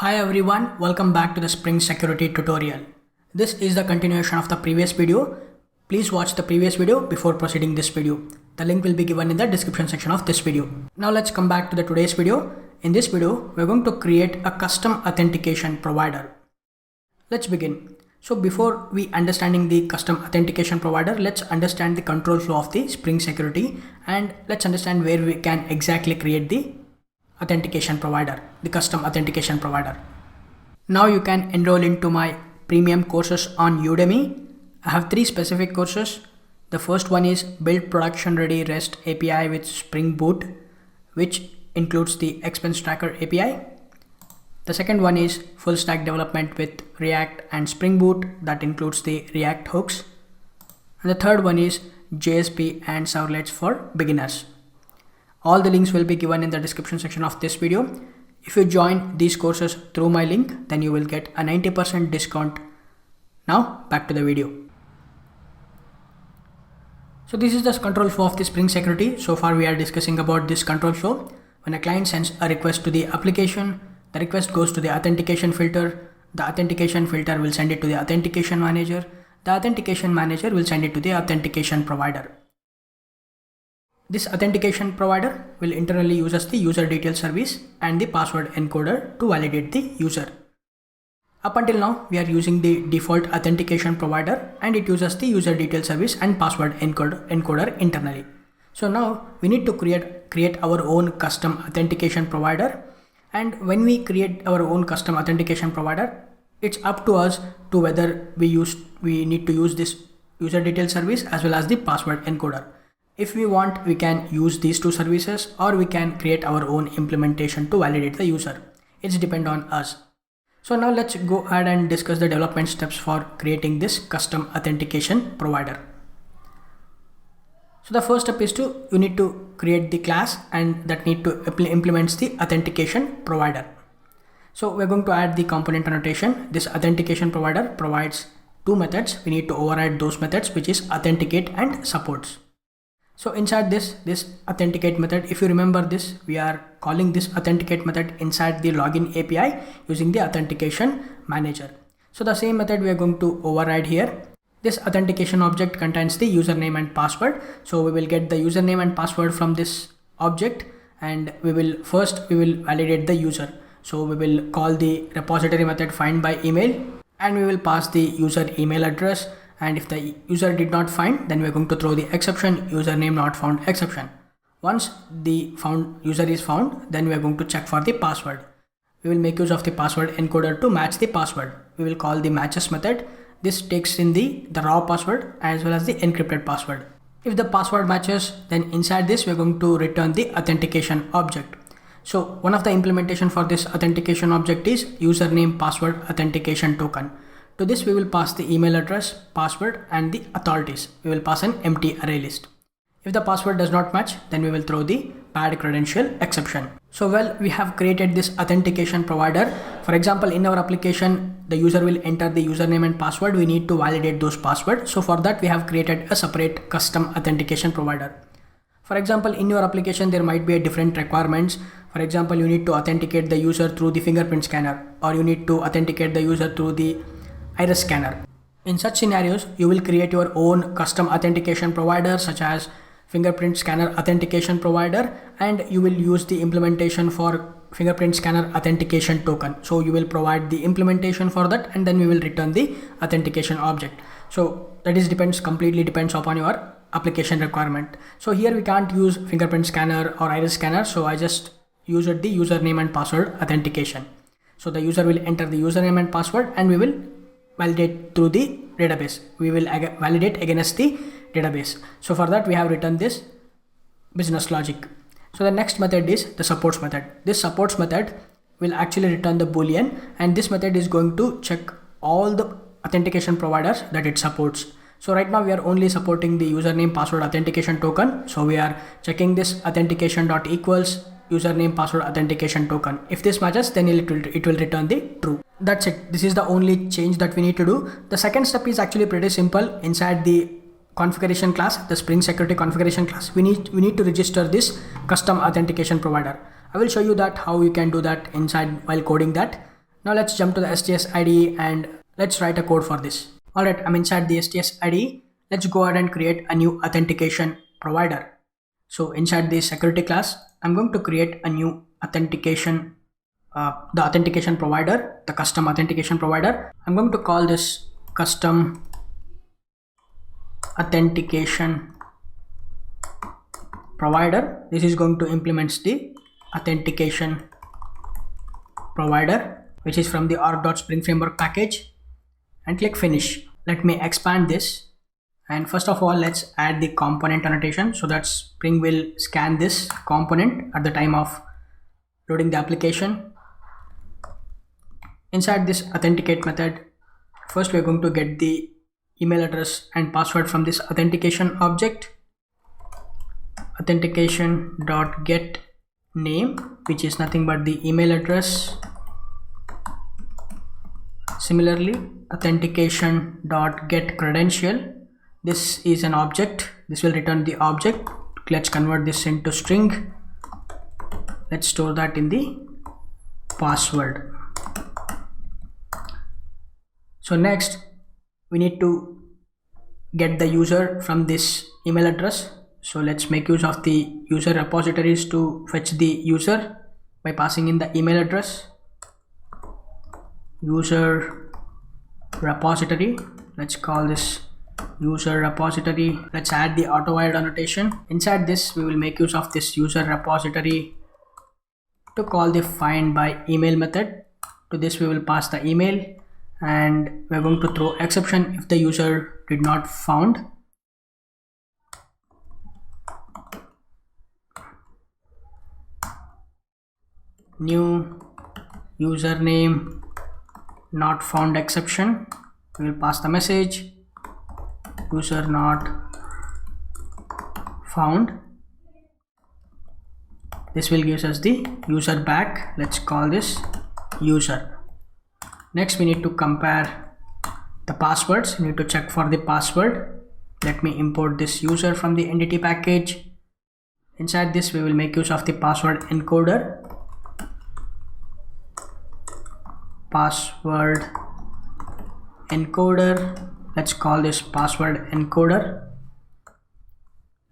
Hi everyone, welcome back to the Spring Security tutorial. This is the continuation of the previous video. Please watch the previous video before proceeding this video. The link will be given in the description section of this video. Now let's come back to the today's video. In this video, we're going to create a custom authentication provider. Let's begin. So before we understanding the custom authentication provider, let's understand the control flow of the Spring Security and let's understand where we can exactly create the authentication provider, the custom authentication provider. Now you can enroll into my premium courses on Udemy. I have 3 specific courses. The first one is Build Production Ready REST API with Spring Boot, which includes the Expense Tracker API. The second one is Full Stack Development with React and Spring Boot, that includes the React hooks. And the third one is JSP and Servlets for beginners. All the links will be given in the description section of this video. If you join these courses through my link, then you will get a 90% discount. Now back to the video. So this is the control flow of the Spring Security. So far we are discussing about this control flow. When a client sends a request to the application, the request goes to the authentication filter. The authentication filter will send it to the authentication manager. The authentication manager will send it to the authentication provider. This authentication provider will internally use the user detail service and the password encoder to validate the user. Up until now, we are using the default authentication provider and it uses the user detail service and password encoder internally. So now we need to create our own custom authentication provider. And when we create our own custom authentication provider, it's up to us to whether we need to use this user detail service as well as the password encoder. If we want, we can use these two services or we can create our own implementation to validate the user. It's depend on us. So now let's go ahead and discuss the development steps for creating this custom authentication provider. So the first step is you need to create the class and that need to implement the authentication provider. So we're going to add the component annotation. This authentication provider provides 2 methods. We need to override those methods, which is authenticate and supports. So inside this authenticate method, if you remember this, we are calling this authenticate method inside the login API using the authentication manager. So the same method we are going to override here. This authentication object contains the username and password. So we will get the username and password from this object and we will validate the user. So we will call the repository method find by email and we will pass the user email address. And if the user did not find, then we're going to throw the exception username not found exception. Once the user is found, then we are going to check for the password. We will make use of the password encoder to match the password. We will call the matches method. This takes in the raw password as well as the encrypted password. If the password matches, then inside this we're going to return the authentication object. So one of the implementation for this authentication object is username password authentication token. To this we will pass the email address, password and the authorities. We will pass an empty array list. If the password does not match, then we will throw the bad credential exception. So we have created this authentication provider. For example, in our application, the user will enter the username and password. We need to validate those passwords. So for that we have created a separate custom authentication provider. For example, in your application, there might be a different requirements. For example, you need to authenticate the user through the fingerprint scanner or you need to authenticate the user through the iris scanner. In such scenarios, you will create your own custom authentication provider such as fingerprint scanner authentication provider and you will use the implementation for fingerprint scanner authentication token. So you will provide the implementation for that and then we will return the authentication object. So that completely depends upon your application requirement. So here we can't use fingerprint scanner or iris scanner. So I just used the username and password authentication. So the user will enter the username and password and we will validate through the database. We will validate against the database. So for that we have written this business logic. So the next method is the supports method. This supports method will actually return the boolean and this method is going to check all the authentication providers that it supports. So right now we are only supporting the username password authentication token. So we are checking this authentication dot equals username password authentication token. If this matches, then it will return the true. That's it. This is the only change that we need to do. The second step is actually pretty simple. Inside the configuration class, the Spring Security configuration class, we need to register this custom authentication provider. I will show you that how you can do that inside while coding that. Now let's jump to the STS IDE and let's write a code for this. Alright, I'm inside the STS IDE. Let's go ahead and create a new authentication provider. So inside the security class, I'm going to create a new authentication, the authentication provider, the custom authentication provider. I'm going to call this custom authentication provider. This is going to implement the authentication provider, which is from the org.spring framework package, and click finish. Let me expand this, and first of all let's add the component annotation so that Spring will scan this component at the time of loading the application. Inside this authenticate method, first we are going to get the email address and password from this authentication object. Authentication.get name, which is nothing but the email address. Similarly, authentication.get credential, this is an object, this will return the object. Let's convert this into string. Let's store that in the password. So next we need to get the user from this email address. So let's make use of the user repositories to fetch the user by passing in the email address. User repository, let's call this user repository. Let's add the auto-wired annotation. Inside this we will make use of this user repository to call the find by email method. To this we will pass the email, and we're going to throw exception if the user did not found. New username not found exception, we will pass the message user not found. This will give us the user back. Let's call this user. Next we need to compare the passwords. We need to check for the password. Let me import this user from the entity package. Inside this we will make use of the password encoder. Password encoder, let's call this password encoder.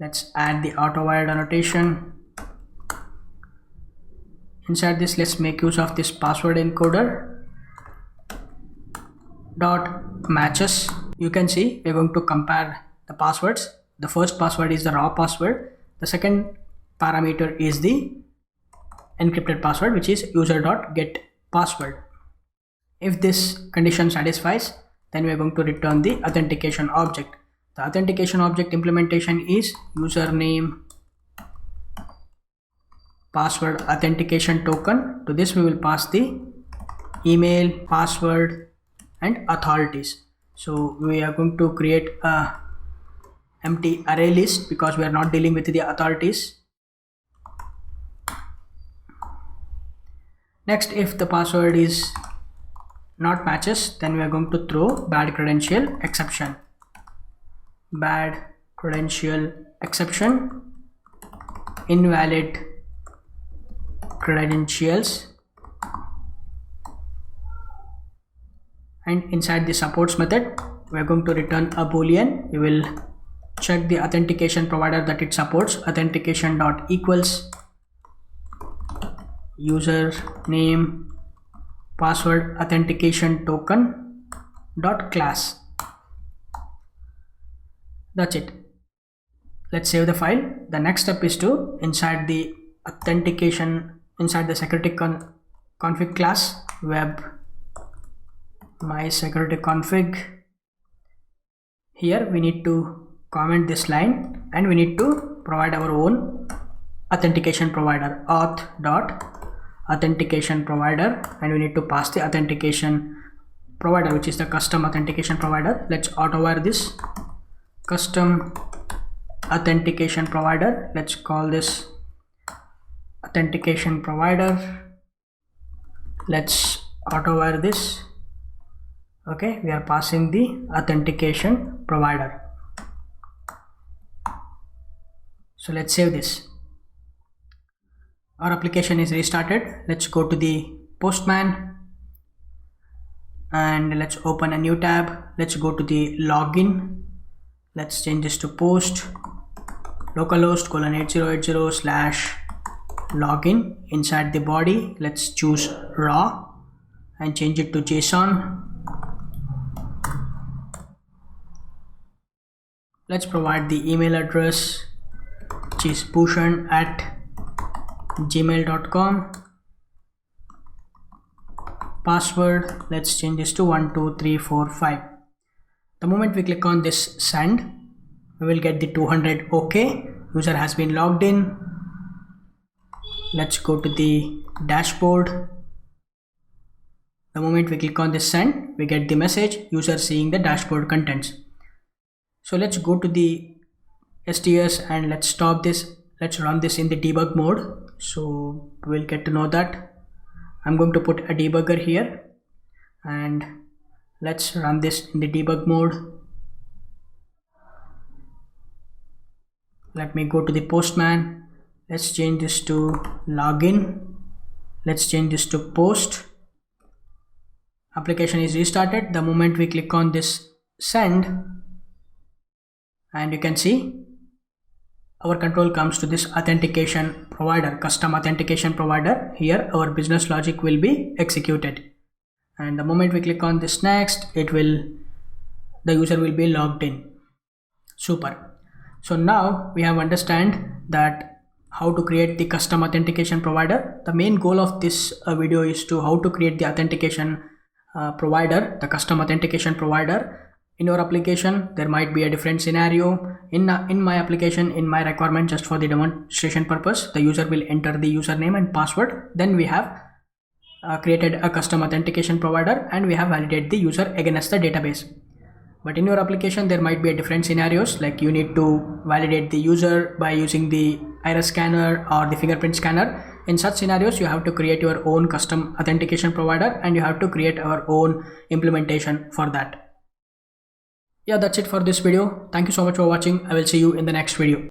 Let's add the auto-wired annotation. Inside this let's make use of this password encoder dot matches. You can see we're going to compare the passwords. The first password is the raw password, the second parameter is the encrypted password, which is user.get password. If this condition satisfies, then we are going to return the authentication object. The authentication object implementation is username password authentication token. To this we will pass the email, password and authorities. So we are going to create a empty array list because we are not dealing with the authorities. Next, if the password is not matches, then we are going to throw bad credential exception. Bad credential exception, invalid credentials, and inside the supports method we are going to return a boolean. We will check the authentication provider that it supports. Authentication dot equals username password authentication token dot class. That's it. Let's save the file. The next step is to inside the authentication, inside the security config class, web my security config. Here we need to comment this line and we need to provide our own authentication provider, auth dot authentication provider, and we need to pass the authentication provider, which is the custom authentication provider. Let's auto-wire this custom authentication provider. Let's call this authentication provider. Let's auto-wire this. Okay, we are passing the authentication provider. So let's save this. Our application is restarted. Let's go to the Postman and let's open a new tab. Let's go to the login. Let's change this to post localhost :8080/login. Inside the body, let's choose raw and change it to JSON. Let's provide the email address, which is bhushan@gmail.com. Password, let's change this to 12345. The moment we click on this send, we will get the 200 OK. User has been logged in. Let's go to the dashboard. The moment we click on this send, we get the message, user seeing the dashboard contents. So let's go to the STS and let's stop this. Let's run this in the debug mode. So we'll get to know that. I'm going to put a debugger here and let's run this in the debug mode. Let me go to the Postman. Let's change this to login. Let's change this to post. Application is restarted. The moment we click on this send, and you can see our control comes to this authentication provider, custom authentication provider. Here our business logic will be executed, and the moment we click on this next, the user will be logged in. Super. So now we have understand that how to create the custom authentication provider. The main goal of this video is to how to create the authentication provider, the custom authentication provider. In your application, there might be a different scenario. In my application, in my requirement, just for the demonstration purpose, the user will enter the username and password. Then we have created a custom authentication provider and we have validated the user against the database. But in your application, there might be a different scenarios, like you need to validate the user by using the iris scanner or the fingerprint scanner. In such scenarios, you have to create your own custom authentication provider and you have to create our own implementation for that. Yeah, that's it for this video. Thank you so much for watching. I will see you in the next video.